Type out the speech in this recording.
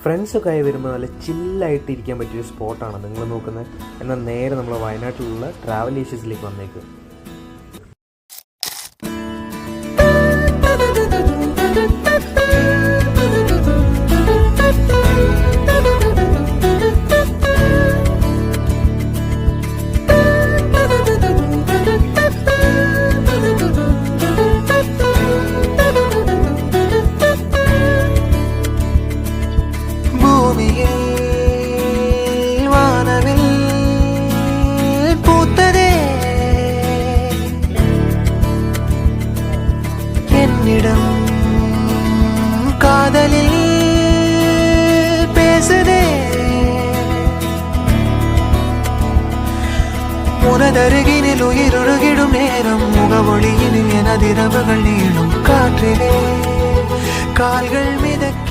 ഫ്രണ്ട്സൊക്കെ ആയി വരുമ്പോൾ നല്ല ചില്ലായിട്ട് ഇരിക്കാൻ പറ്റിയൊരു സ്പോട്ടാണ് നിങ്ങൾ നോക്കുന്നത്. എന്നാൽ നേരെ നമ്മൾ വയനാട്ടിലുള്ള ട്രാവൽ ഏഷ്യസിലേക്ക് വന്നേക്കും. காதலில் பேசுதே உனதருகினில் உயிருருகிடும் நேரம் முகவொளியினில் எனதிரவுகள் நீளும் காற்றிலே கால்கள் மிதக்க